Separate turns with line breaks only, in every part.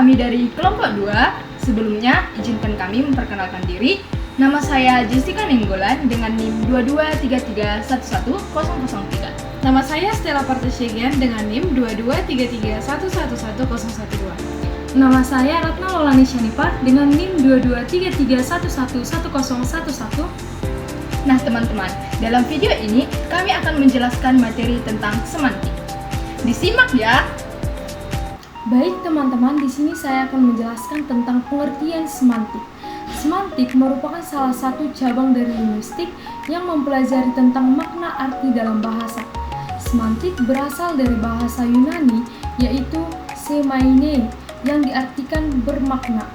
kami dari kelompok 2. Sebelumnya, izinkan kami memperkenalkan diri. Nama saya Jessica Nenggolan dengan NIM 223311003.
Nama saya Stella Partasyegian dengan NIM 22331111012.
Nama saya Ratna Lolani Shanifah dengan NIM 22331111011.
Nah teman-teman, dalam video ini kami akan menjelaskan materi tentang semantik. Disimak ya!
Baik teman-teman, di sini saya akan menjelaskan tentang pengertian semantik. Semantik merupakan salah satu cabang dari linguistik yang mempelajari tentang makna arti dalam bahasa. Semantik berasal dari bahasa Yunani, yaitu semaine, yang diartikan bermakna.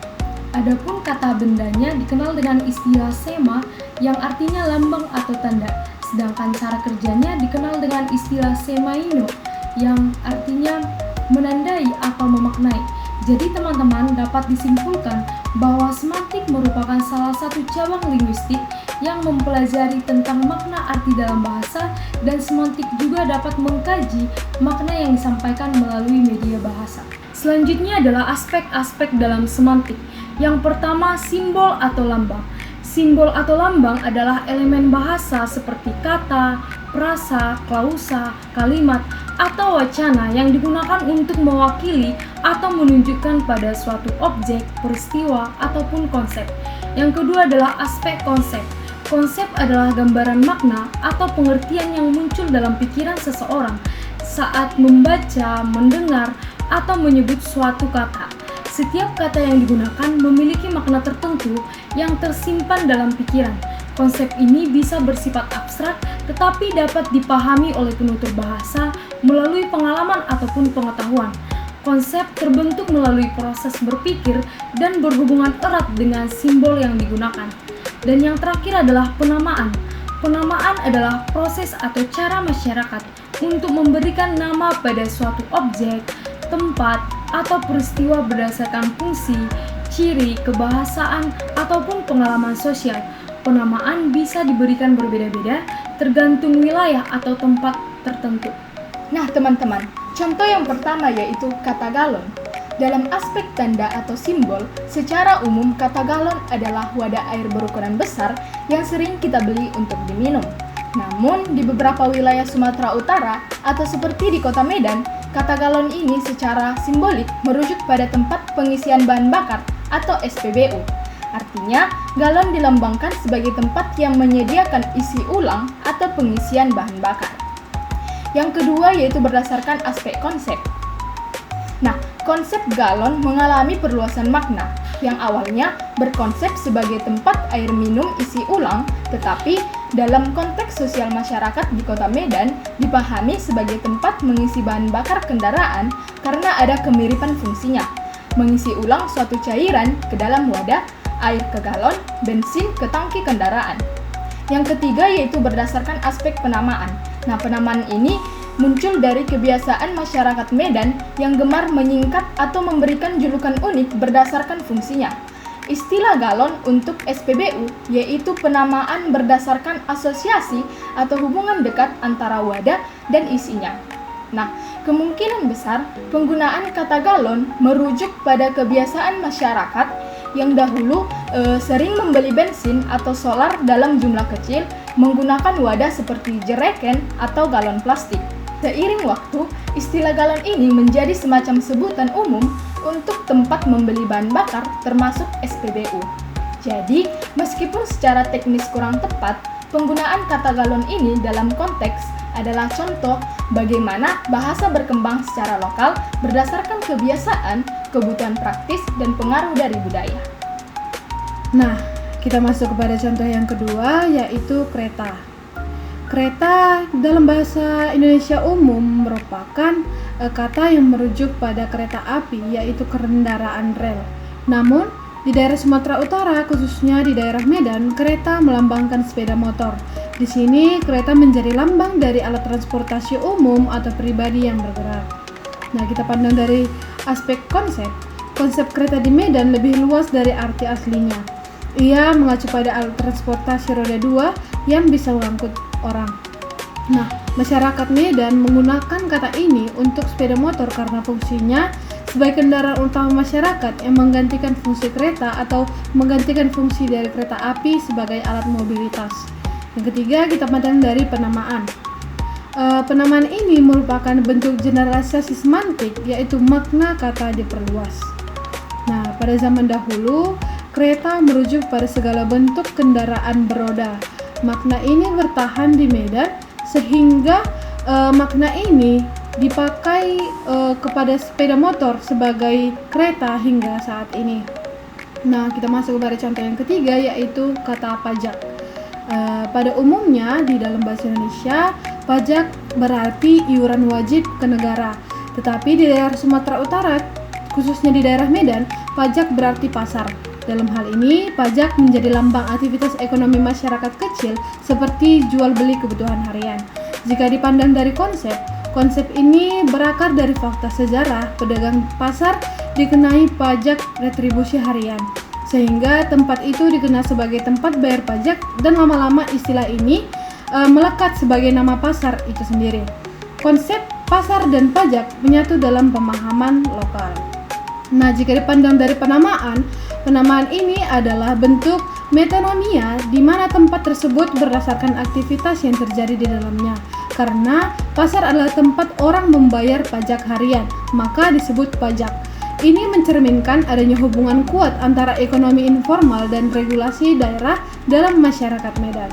Adapun kata bendanya dikenal dengan istilah sema yang artinya lambang atau tanda, sedangkan cara kerjanya dikenal dengan istilah semaino yang artinya menandai atau memaknai. Jadi teman-teman dapat disimpulkan bahwa semantik merupakan salah satu cabang linguistik yang mempelajari tentang makna arti dalam bahasa, dan semantik juga dapat mengkaji makna yang disampaikan melalui media bahasa. Selanjutnya adalah aspek-aspek dalam semantik. Yang pertama, simbol atau lambang. Simbol atau lambang adalah elemen bahasa seperti kata, frasa, klausa, kalimat, atau wacana yang digunakan untuk mewakili atau menunjukkan pada suatu objek, peristiwa, ataupun konsep. Yang kedua adalah aspek konsep. Konsep adalah gambaran makna atau pengertian yang muncul dalam pikiran seseorang saat membaca, mendengar, atau menyebut suatu kata. Setiap kata yang digunakan memiliki makna tertentu yang tersimpan dalam pikiran. Konsep ini bisa bersifat abstrak, tetapi dapat dipahami oleh penutur bahasa melalui pengalaman ataupun pengetahuan. Konsep terbentuk melalui proses berpikir dan berhubungan erat dengan simbol yang digunakan. Dan yang terakhir adalah penamaan. Penamaan adalah proses atau cara masyarakat untuk memberikan nama pada suatu objek, tempat, atau peristiwa berdasarkan fungsi, ciri, kebahasaan, ataupun pengalaman sosial. Penamaan bisa diberikan berbeda-beda tergantung wilayah atau tempat tertentu.
Nah teman-teman, contoh yang pertama yaitu kata galon. Dalam aspek tanda atau simbol, secara umum kata galon adalah wadah air berukuran besar yang sering kita beli untuk diminum. Namun di beberapa wilayah Sumatera Utara atau seperti di Kota Medan, kata galon ini secara simbolik merujuk pada tempat pengisian bahan bakar atau SPBU. Artinya, galon dilambangkan sebagai tempat yang menyediakan isi ulang atau pengisian bahan bakar. Yang kedua yaitu berdasarkan aspek konsep. Nah, konsep galon mengalami perluasan makna yang awalnya berkonsep sebagai tempat air minum isi ulang, tetapi dalam konteks sosial masyarakat di Kota Medan dipahami sebagai tempat mengisi bahan bakar kendaraan karena ada kemiripan fungsinya, mengisi ulang suatu cairan ke dalam wadah, air ke galon, bensin ke tangki kendaraan. Yang ketiga yaitu berdasarkan aspek penamaan. Nah, penamaan ini muncul dari kebiasaan masyarakat Medan yang gemar menyingkat atau memberikan julukan unik berdasarkan fungsinya. Istilah galon untuk SPBU yaitu penamaan berdasarkan asosiasi atau hubungan dekat antara wadah dan isinya. Nah, kemungkinan besar penggunaan kata galon merujuk pada kebiasaan masyarakat yang dahulu sering membeli bensin atau solar dalam jumlah kecil menggunakan wadah seperti jerrycan atau galon plastik. Seiring waktu, istilah galon ini menjadi semacam sebutan umum untuk tempat membeli bahan bakar termasuk SPBU. Jadi, meskipun secara teknis kurang tepat, penggunaan kata galon ini dalam konteks adalah contoh bagaimana bahasa berkembang secara lokal berdasarkan kebiasaan, kebutuhan praktis, dan pengaruh dari budaya.
Nah, kita masuk kepada contoh yang kedua, yaitu kereta. Kereta dalam bahasa Indonesia umum merupakan kata yang merujuk pada kereta api, yaitu kendaraan rel. Namun, di daerah Sumatera Utara, khususnya di daerah Medan, kereta melambangkan sepeda motor. Di sini, kereta menjadi lambang dari alat transportasi umum atau pribadi yang bergerak. Nah, kita pandang dari aspek konsep. Konsep kereta di Medan lebih luas dari arti aslinya. Ia mengacu pada alat transportasi roda 2 yang bisa mengangkut orang. Nah, masyarakat Medan menggunakan kata ini untuk sepeda motor karena fungsinya sebagai kendaraan utama masyarakat yang menggantikan fungsi kereta atau menggantikan fungsi dari kereta api sebagai alat mobilitas. Yang ketiga, kita pandang dari penamaan. Penamaan ini merupakan bentuk generalisasi semantik, yaitu makna kata diperluas. Nah, pada zaman dahulu, kereta merujuk pada segala bentuk kendaraan beroda. Makna ini bertahan di medan, sehingga makna ini dipakai kepada sepeda motor sebagai kereta hingga saat ini. Nah, kita masuk kepada contoh yang ketiga, yaitu kata pajak. Pada umumnya di dalam bahasa Indonesia, pajak berarti iuran wajib ke negara. Tetapi di daerah Sumatera Utara, khususnya di daerah Medan, pajak berarti pasar. Dalam hal ini, pajak menjadi lambang aktivitas ekonomi masyarakat kecil seperti jual beli kebutuhan harian. Jika dipandang dari konsep ini berakar dari fakta sejarah pedagang pasar dikenai pajak retribusi harian, sehingga tempat itu dikenal sebagai tempat bayar pajak dan lama-lama istilah ini melekat sebagai nama pasar itu sendiri. Konsep pasar dan pajak menyatu dalam pemahaman lokal. Nah, jika dipandang dari penamaan ini adalah bentuk metonomia di mana tempat tersebut berdasarkan aktivitas yang terjadi di dalamnya. Karena pasar adalah tempat orang membayar pajak harian, maka disebut pajak. Ini mencerminkan adanya hubungan kuat antara ekonomi informal dan regulasi daerah dalam masyarakat Medan.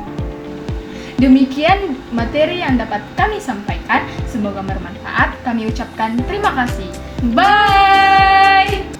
Demikian materi yang dapat kami sampaikan. Semoga bermanfaat. Kami ucapkan terima kasih. Bye!